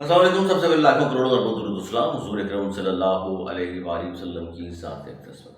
السلام علیکم. سب سے پہلے لاکھوں کروڑوں اربوں درود السلام حضور اکرم صلی اللہ علیہ وآلہ وسلم کی ذات اقدس پر.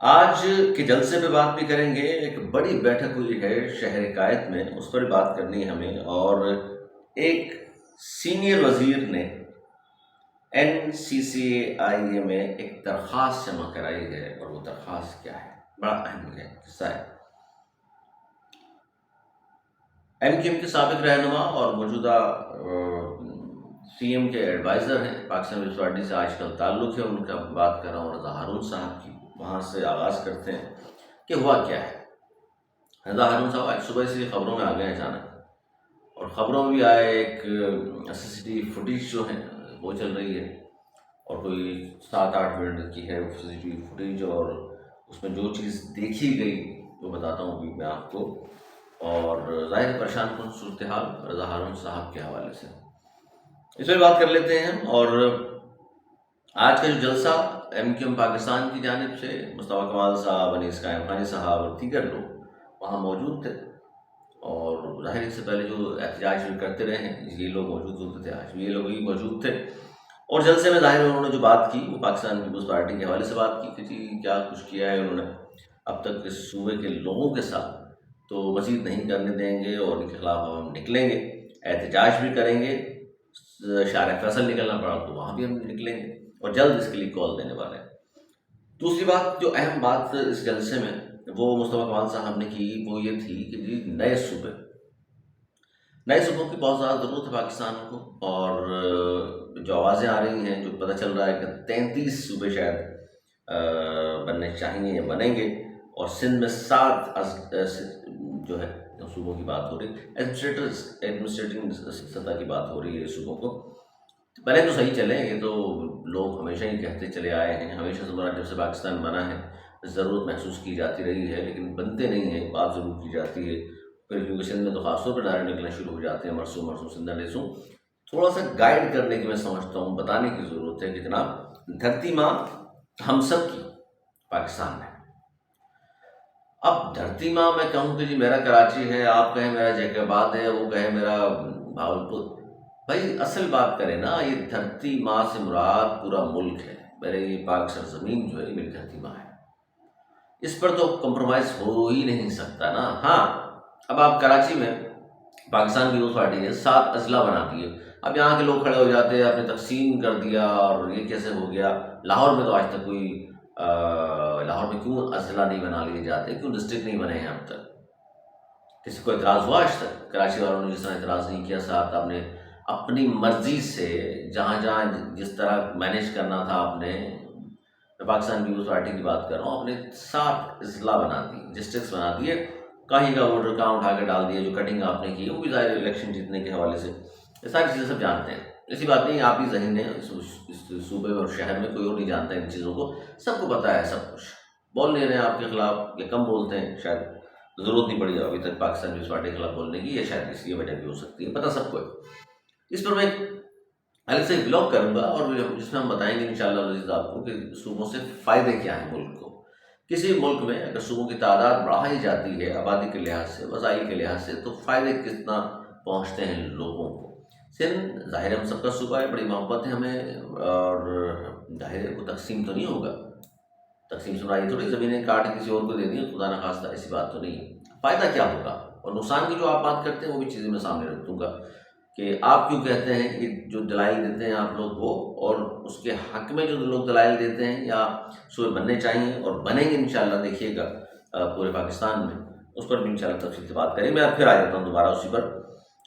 آج کے جلسے پہ بات بھی کریں گے. ایک بڑی بیٹھک ہوئی ہے شہر قائد میں، اس پر بات کرنی ہے ہمیں. اور ایک سینئر وزیر نے NCCI میں ایک درخواست جمع کرائی ہے، اور وہ درخواست کیا ہے؟ بڑا اہم ہے قصہ ہے. MKM کے سابق رہنما اور موجودہ CM کے ایڈوائزر ہیں، پاکستان پیپلز پارٹی سے آج کل تعلق ہے ان کا. بات کر رہا ہوں رضا ہارون صاحب کی. وہاں سے آغاز کرتے ہیں کہ ہوا کیا ہے. رضا ہارون صاحب آج صبح سے خبروں میں آ گئے اچانک، اور خبروں میں بھی آئے ایک CCTV فوٹیج جو ہے وہ چل رہی ہے، اور کوئی 7-8 منٹ کی ہے CCTV فوٹیج، اور اس میں جو چیز دیکھی گئی وہ بتاتا ہوں ابھی میں آپ کو. اور ظاہر پریشان کن صورتحال رضا ہارون صاحب کے حوالے سے اس میں بات کر لیتے ہیں. اور آج کا جو جلسہ MKM پاکستان کی جانب سے مصطفیٰ کمال صاحب، انیس قائم خانی صاحب اور دیگر لوگ وہاں موجود تھے. اور ظاہر اس سے پہلے جو احتجاج بھی کرتے رہے ہیں یہ لوگ موجود ہوتے تھے، آج بھی یہ لوگ ہی موجود تھے. اور جلسے میں ظاہر انہوں نے جو بات کی وہ پاکستان پیپلز پارٹی کے حوالے سے بات کی کہ جی کیا کچھ کیا ہے انہوں نے اب تک اس صوبے کے لوگوں کے ساتھ، تو مزید نہیں کرنے دیں گے، اور ان کے خلاف ہم نکلیں گے، احتجاج بھی کریں گے. شارع فیصل نکلنا پڑا تو وہاں بھی ہم نکلیں گے، اور جلد اس کے لیے کال دینے والے ہیں. دوسری بات، جو اہم بات اس جلسے میں وہ مصطفیٰ کمال صاحب نے کی وہ یہ تھی کہ جی نئے صوبوں کی بہت زیادہ ضرورت ہے پاکستان کو. اور جو آوازیں آ رہی ہیں، جو پتہ چل رہا ہے کہ 33 صوبے شاید بننے چاہیے یا بنیں گے، اور سندھ میں 7 جو ہے صوبوں کی بات ہو رہی ہے. ایڈمنسٹریٹنگ سطح کی بات ہو رہی ہے صوبوں کو. پہلے تو صحیح چلیں، یہ تو لوگ ہمیشہ ہی کہتے چلے آئے ہیں، ہمیشہ سے جب سے پاکستان بنا ہے ضرورت محسوس کی جاتی رہی ہے، لیکن بنتے نہیں ہیں. بات ضرور کی جاتی ہے، پھر کیونکہ سندھ میں تو خاص طور پہ ڈائریکٹ نکلنا شروع ہو جاتے ہیں، مرسوں سندھ ریسوں. تھوڑا سا گائیڈ کرنے کی میں سمجھتا ہوں، بتانے کی ضرورت ہے کہ جناب دھرتی ماں ہم سب کی پاکستان ہے. اب دھرتی ماں میں کہوں کہ جی میرا کراچی ہے، آپ کہیں میرا جیک آباد ہے، وہ کہے میرا بھاولپور. بھائی اصل بات کریں نا، یہ دھرتی ماں سے مراد پورا ملک ہے. میرے یہ پاک سرزمین جو ہے یہ میری دھرتی ماں ہے، اس پر تو کمپرومائز ہو ہی نہیں سکتا نا. ہاں اب آپ کراچی میں پاکستان پیپلز پارٹی نے 7 اضلاع بنا دیے. اب یہاں کے لوگ کھڑے ہو جاتے ہیں، آپ نے تقسیم کر دیا، اور یہ کیسے ہو گیا. لاہور میں تو آج تک کوئی لاہور میں کیوں اضلاع نہیں بنا لیے جاتے، کیوں ڈسٹرکٹ نہیں بنے ہیں اب تک؟ کسی کو اعتراض ہوا آج تک؟ کراچی والوں نے جس طرح اعتراض نہیں کیا. آپ نے اپنی مرضی سے جہاں جس طرح مینیج کرنا تھا آپ نے، میں پاکستان پیپلز پارٹی کی بات کر رہا ہوں، آپ نے 7 اضلاع بنا دی، ڈسٹرکٹس بنا دیے. کہیں کا ووٹر کہاں اٹھا کے ڈال دیا. جو کٹنگ آپ نے کی وہ بھی ظاہر الیکشن جیتنے کے حوالے سے، یہ ساری چیزیں سب جانتے ہیں. ایسی بات نہیں آپ ہی ذہین ہیں، اس صوبے اور شہر میں کوئی اور نہیں جانتا ان چیزوں کو، سب کو پتہ ہے. سب کچھ بول نہیں رہے ہیں آپ کے خلاف، یا کم بولتے ہیں، شاید ضرورت نہیں پڑی ابھی تک پاکستان پیپلز پارٹی کے خلاف بولنے کی، یا شاید اس کی وجہ بھی ہو سکتی ہے، پتہ سب کو ہے. اس پر میں الگ سے بلاگ کروں گا، اور جس میں ہم بتائیں گے انشاءاللہ عزیز آپ کو کہ صوبوں سے فائدے کیا ہیں ملک کو. کسی ملک میں اگر صوبوں کی تعداد بڑھائی جاتی ہے آبادی کے لحاظ سے، وسائل کے لحاظ سے، تو فائدے کتنا پہنچتے ہیں لوگوں کو. سندھ ظاہر ہم سب کا صوبہ ہے، بڑی محبت ہے ہمیں، اور ظاہر کو تقسیم تو نہیں ہوگا. تقسیم سے یہ تھوڑی زمینیں کاٹ کے کسی اور کو دے دیں، خدا نہ خواستہ، ایسی بات تو نہیں ہے. فائدہ کیا ہوگا اور نقصان کی جو آپ بات کرتے ہیں وہ بھی چیزیں میں سامنے رکھ دوں گا کہ آپ کیوں کہتے ہیں کہ جو دلائل دیتے ہیں آپ لوگ وہ، اور اس کے حق میں جو لوگ دلائل دیتے ہیں یا صوبے بننے چاہیے اور بنیں گے انشاءاللہ، دیکھیے گا پورے پاکستان میں، اس پر بھی انشاءاللہ تفصیل سے بات کریں. میں پھر آ جاتا ہوں دوبارہ اسی پر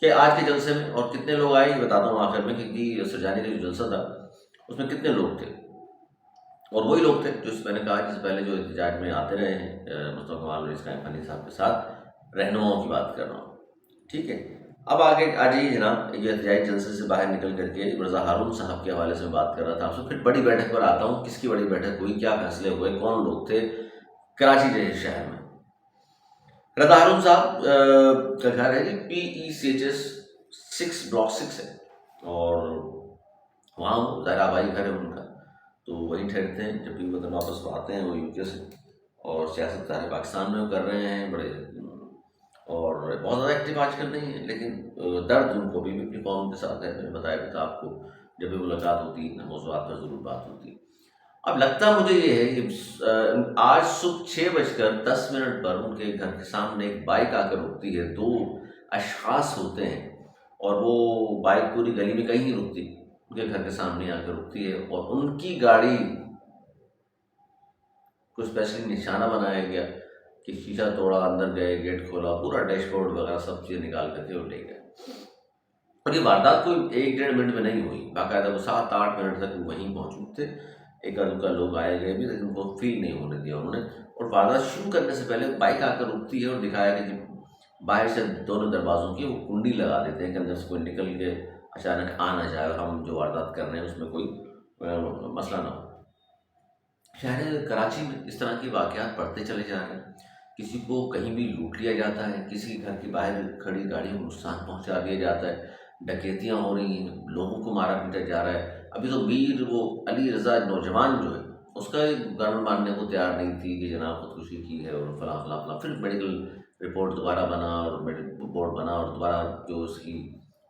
کہ آج کے جلسے میں اور کتنے لوگ آئے یہ بتاتا ہوں آخر میں، کہ سرجانی کا جو جلسہ تھا اس میں کتنے لوگ تھے. اور وہی لوگ تھے جو میں نے کہا جس سے پہلے جو احتجاج میں آتے رہے ہیں، مصطفیٰ کمال اور انیس قائم خانی صاحب کے ساتھ رہنماؤں کی بات کر رہا ہوں. ٹھیک ہے، اب آگے آ جائیے جناب. یہ احتجاجی جلسے سے باہر نکل کر کے رضا ہارون صاحب کے حوالے سے بات کر رہا تھا آپ سے. پھر بڑی بیٹھک پر آتا ہوں، کس کی بڑی بیٹھک ہوئی، کیا فیصلے ہوئے، کون لوگ تھے کراچی جیسے شہر میں. رضا ہارون صاحب کا گھر ہے جی PECHS 6 بلاک 6 ہے، اور وہاں ظاہر آبائی گھر ہے ان کا، تو وہیں ٹھہرتے ہیں جب بھی وطن واپس آتے ہیں وہ UK سے. اور سیاست سارے پاکستان میں وہ کر رہے ہیں، بڑے اور بہت زیادہ ایکٹیو آج کل نہیں ہے، لیکن درد ان کو بھی اپنی قوم کے ساتھ ہے۔ میں نے بتایا بھی تھا آپ کو، جب بھی ملاقات ہوتی ہے موضوعات پر ضرور بات ہوتی ہے۔ اب لگتا مجھے یہ ہے کہ آج صبح 6:10 پر ان کے گھر کے سامنے ایک بائک آ کر رکتی ہے، دو اشخاص ہوتے ہیں، اور وہ بائک پوری گلی میں کہیں نہیں رکتی، ان کے گھر کے سامنے آ کر رکتی ہے، اور ان کی گاڑی کو اسپیشلی نشانہ بنایا گیا کہ شیشہ توڑا، اندر گئے، گیٹ کھولا، پورا ڈیش بورڈ وغیرہ سب چیزیں نکال کر کے وہ لے گئے۔ اور یہ واردات کوئی 1-1.5 منٹ میں نہیں ہوئی، باقاعدہ وہ 7-8 منٹ تک وہ وہیں موجود تھے۔ ایک آدھ کا لوگ آئے گئے بھی، لیکن وہ فیل نہیں ہونے دیا انہوں نے۔ اور واردات شروع کرنے سے پہلے بائک آ کر رکتی ہے اور دکھایا کہ باہر سے دونوں دروازوں کی وہ کنڈی لگا دیتے ہیں کہ اندر سے کوئی نکل کے اچانک آ نہ جائے، اور ہم جو واردات کر رہے ہیں اس میں کوئی مسئلہ نہ ہو۔ شہر کراچی میں اس طرح کے واقعات بڑھتے چلے جا رہے ہیں، کسی کو کہیں بھی لوٹ لیا جاتا ہے، کسی گھر کے باہر کھڑی گاڑیوں کو نقصان پہنچا دیا جاتا ہے، ڈکیتیاں ہو رہی ہیں، لوگوں کو مارا پیٹا جا رہا ہے۔ ابھی تو وہ علی رضا نوجوان جو ہے، اس کا گورنمنٹ ماننے کو تیار نہیں تھی کہ جناب خودکشی کی ہے اور فلاں فلاں فلاں، پھر میڈیکل رپورٹ دوبارہ بنا اور میڈیکل بورڈ بنا، اور دوبارہ جو اس کی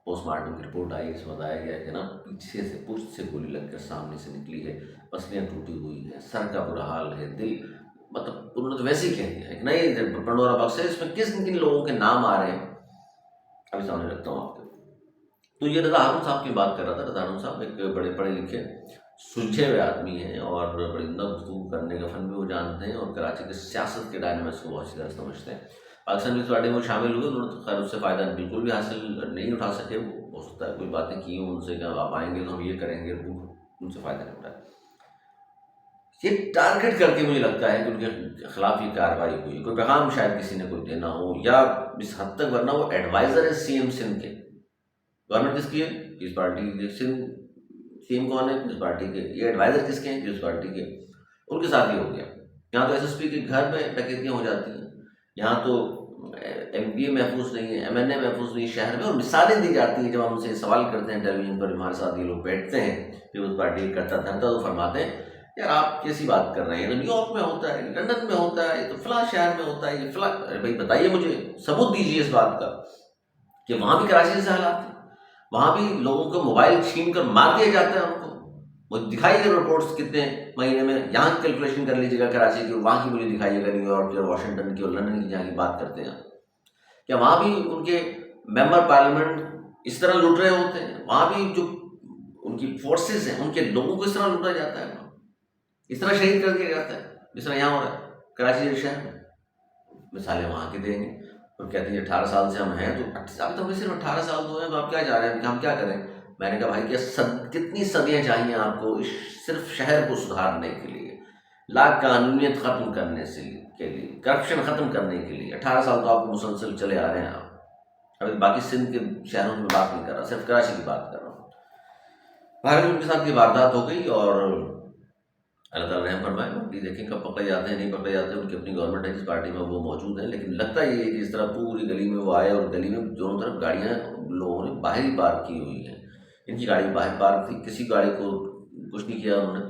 پوسٹ مارٹم کی رپورٹ آئی، اس میں بتایا گیا کہ نا پیچھے سے پشت سے گولی لگ کر سامنے سے نکلی ہے، پسلیاں ٹوٹی ہوئی ہیں، سر کا برا حال ہے، دل، مطلب انہوں نے تو ویسے ہی کہہ دیا ہے کہ نہیں پنڈورا باکس ہے، اس میں کس کن لوگوں کے نام آ رہے ہیں ابھی سامنے رکھتا ہوں آپ کو۔ تو یہ رضا ہارون صاحب کی بات کر رہا تھا۔ رضا ہارون صاحب ایک بڑے پڑھے لکھے سلجھے ہوئے آدمی ہیں، اور بڑی عمدہ گفتگو کرنے کا فن بھی وہ جانتے ہیں، اور کراچی کے سیاست کے ڈائنامکس کو بہت اچھی طرح سمجھتے ہیں۔ پاکستان پیپلز پارٹی میں وہ شامل ہوئے، انہوں نے تو خیر اس سے فائدہ بالکل بھی حاصل نہیں اٹھا سکے، وہ ہو سکتا ہے کوئی باتیں کی ہوں ان سے کہ آپ آئیں گے تو ہم یہ کریں گے، ان سے فائدہ نہیں اٹھایا۔ یہ ٹارگٹ کر کے مجھے لگتا ہے کہ ان کے خلاف یہ کارروائی ہوئی، کوئی پیغام شاید کسی نے کوئی دینا ہو، یا اس حد تک، ورنہ وہ ایڈوائزر ہے سی ایم سندھ کے۔ گورنمنٹ کس کی ہے؟ پیپلز پارٹی کے۔ سندھ سی ایم کون ہے؟ پیپلز پارٹی کے۔ یہ ایڈوائزر کس کے ہیں؟ پیپلز پارٹی کے۔ ان کے ساتھ یہ ہو گیا۔ یہاں تو ایس ایس پی کے گھر میں ڈکیتیاں ہو جاتی ہیں، یہاں تو ایم پی اے محفوظ نہیں ہے، ایم این اے محفوظ نہیں ہے شہر میں، اور مثالیں دی جاتی ہیں جب ہم ان سے سوال کرتے ہیں ٹیلی ویژن پر، ہمارے ساتھ یہ لوگ بیٹھتے ہیں پیپلز پارٹی کرتا دھرتا، تو فرماتے ہیں یار آپ کیسی بات کر رہے ہیں، نیو یارک میں ہوتا ہے، لندن میں ہوتا ہے، یہ تو فلاں شہر میں ہوتا ہے، یہ فلاں۔ ارے بھائی بتائیے، مجھے ثبوت دیجیے اس بات کا کہ وہاں بھی کراچی سے حالات ہیں، وہاں بھی لوگوں کو موبائل چھین کر مار دیا جاتا ہے ان کو۔ وہ دکھائیے رپورٹس کتنے مہینے میں، یہاں کیلکولیشن کر لیجیے گا کراچی کی، وہاں کی مجھے دکھائیے گا نیو یارک کی اور واشنگٹن کی اور لندن کی، جہاں کی بات کرتے ہیں کیا وہاں بھی ان کے ممبر پارلیمنٹ اس طرح لوٹ رہے ہوتے ہیں، وہاں بھی جو ان کی فورسز ہیں ان کے لوگوں کو اس طرح لوٹا جاتا ہے، اس طرح شہید کر دیا جاتا ہے جس طرح یہاں ہو رہا ہے کراچی جیسے شہر میں۔ مثالیں وہاں کی دیں گے اور کہتے ہیں 18 سال سے ہم ہیں، تو ابھی تو ہمیں صرف 18 سال ہوئے ہیں، تو آپ کیا چاہ رہے ہیں کہ ہم کیا کریں؟ میں نے کہا بھائی کیا کتنی صدیاں چاہیے آپ کو صرف شہر کو سدھارنے کے لیے، لا قانونیت ختم کرنے کے لیے، کرپشن ختم کرنے کے لیے 18 سال تو آپ کو مسلسل چلے آ رہے ہیں آپ۔ ابھی باقی سندھ کے شہروں کی بات نہیں کر رہا، صرف کراچی کی بات کر رہا ہوں۔ بہرحال ان کے ساتھ یہ واردات ہو گئی، اور اللہ تعالیٰ رحم فرمائے، باقی دیکھیں کب پکڑے جاتے ہیں نہیں پکڑے جاتے ہیں، ان کی اپنی گورنمنٹ ہے جس پارٹی میں وہ موجود ہیں، لیکن لگتا یہ ہے کہ اس طرح پوری گلی میں وہ آئے، اور گلی میں دونوں طرف گاڑیاں لوگوں نے باہر ہی پارک کی ہوئی ہیں، ان کی گاڑی باہر پارک تھی، کسی گاڑی کو کچھ نہیں کیا انہوں نے،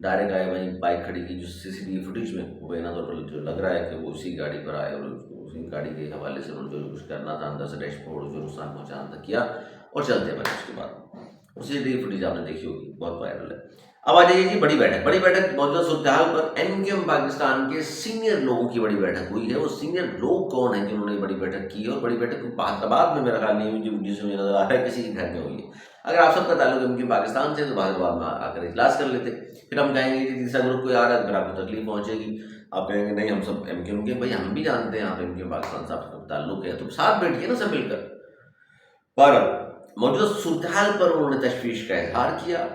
ڈائریکٹ آئے وہیں بائک کھڑی کی، جو سی سی ٹی وی فوٹیج میں مبینہ طور پر جو لگ رہا ہے کہ وہ اسی گاڑی پر آئے، اور اسی گاڑی کے حوالے سے انہوں نے جو کچھ کرنا تھا اندر سے ڈیش بورڈ جو نقصان پہنچانا تھا کیا، اور چلتے بنے۔ اس کے بعد سی سی ٹی وی فوٹیج آپ نے دیکھی ہوگی، بہت وائرل ہے۔ اب آ جائیے جی بڑی بیٹھک موجودہ صورتحال پر ایم کیو ایم پاکستان کے سینئر لوگوں کی بڑی بیٹھک ہوئی ہے۔ وہ سینئر لوگ کون ہیں جنہوں نے بڑی بیٹھک کی ہے؟ اور بڑی بیٹھک بہادرآباد میں میرا خیال نہیں ہوئی، جس میں نظر آ رہا ہے کسی کے گھر میں ہوئی ہے۔ اگر آپ سب کا تعلق ایم کیو ایم پاکستان سے تو بہادرآباد میں آ کر اجلاس کر لیتے، پھر ہم کہیں گے کہ تیسرا گروپ کوئی آ رہا ہے، پھر آپ کو تکلیف پہنچے گی، آپ کہیں گے نہیں ہم سب ایم کیو ایم کے، بھائی ہم بھی جانتے ہیں آپ ایم کیو ایم پاکستان صاحب کا تعلق ہے، تو ساتھ بیٹھیے نا سب مل کر۔ پر موجودہ صورتحال پر انہوں نے تشویش کا اظہار کیا،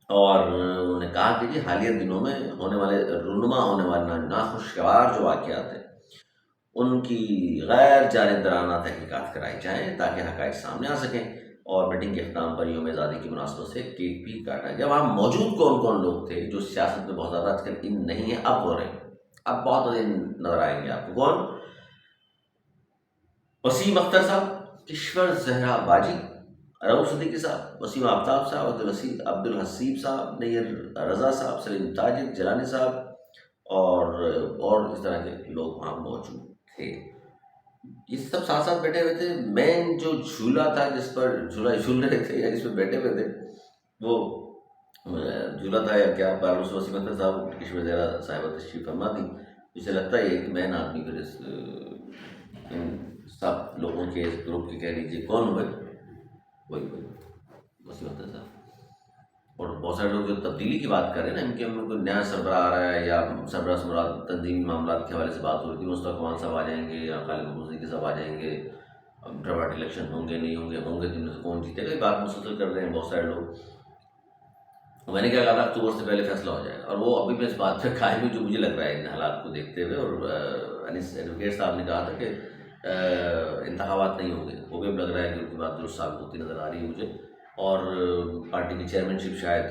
اور انہوں نے کہا کہ جی حالیہ دنوں میں رونما ہونے والے ناخوشگوار جو واقعات ہیں ان کی غیر جانبدارانہ تحقیقات کرائی جائیں تاکہ حقائق سامنے آ سکیں، اور میٹنگ کے اختتام پر یوم آزادی کی مناسبت سے کیک بھی کاٹا گیا۔ وہاں موجود کون کون لوگ تھے جو سیاست میں بہت زیادہ آج کل ان نہیں ہیں، اب ہو رہے ہیں، اب بہت زیادہ نظر آئیں گے آپ کو۔ کون؟ وسیم اختر صاحب، کشور زہرا باجی، رؤوف صدیقی صاحب، وسیم آفتاب صاحب، عبدالحسیب صاحب، نیر رضا صاحب، سلیم تاجر جیلانی صاحب، اور اس طرح کے لوگ وہاں موجود تھے۔ یہ سب ساتھ ساتھ بیٹھے ہوئے تھے. مین جو جھولا تھا جس پر جھولا جھول رہے تھے یا جس پہ بیٹھے ہوئے تھے وہ جھولا تھا یا کیا، بارس وسیم اختر صاحب کشمیر زہرا صاحبہ تشریف فرما تھی. اسے لگتا ہے کہ مین آدمی پھر اس ان سب لوگوں کے اس گروپ کے کہہ لیجیے کون ہوئے، وہی وسیم اختر صاحب. اور بہت سارے لوگ جو تبدیلی کی بات کر رہے ہیں نا، ان کے میں کوئی نیا سربراہ آ رہا ہے یا سربراہ سے مراد تنظیمی معاملات کے حوالے سے بات ہو رہی تھی، مصطفیٰ کمال صاحب آ جائیں گے یا خالد محمود صاحب آ جائیں گے، پرائیویٹ الیکشن ہوں گے نہیں ہوں گے، ہوں گے تو ان میں سے کون جیتے گا، یہ بات مسلسل کر رہے ہیں بہت سارے لوگ. میں نے کیا کہا تھا اکتوبر سے پہلے فیصلہ ہو جائے گا، اور وہ ابھی میں اس بات پہ قائم ہوں جو مجھے لگ رہا ہے ان حالات کو دیکھتے ہوئے. اور انیس ایڈوکیٹ صاحب نے کہا تھا کہ انتخابات نہیں ہوں گے، وہ بھی اب لگ رہا ہے کہ ان کی بات درست ثابت ہوتی نظر آ رہی ہے مجھے. اور پارٹی کی چیئرمین شپ شاید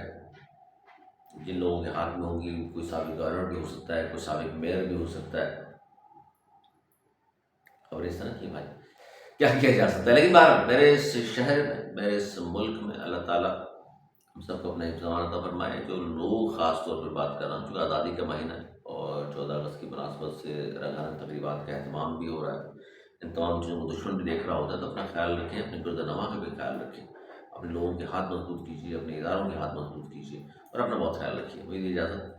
جن لوگوں کے ہاتھ میں ہوگی، کوئی سابق گورنر بھی ہو سکتا ہے، کوئی سابق میئر بھی ہو سکتا ہے. خبر اس طرح کی بھائی کیا کیا جا سکتا ہے. لیکن بہرحال میرے اس شہر میں، میرے اس ملک میں اللہ تعالیٰ ہم سب کو اپنا حفظ عطا فرمائے. جو لوگ خاص طور پر بات کر رہا ہوں چونکہ آزادی کا مہینہ ہے اور 14 اگست کی مناسبت سے رنگارنگ تقریبات کا اہتمام بھی ہو رہا ہے، ان تمام چیزوں کو دشمن بھی دیکھ رہا ہوتا ہے، تو اپنا خیال رکھیں، اپنے گرد نما کا بھی خیال رکھیں، اپنے لوگوں کے ہاتھ مضبوط کیجیے، اپنے اداروں کے ہاتھ مضبوط کیجیے اور اپنا بہت خیال رکھیے. میری اجازت.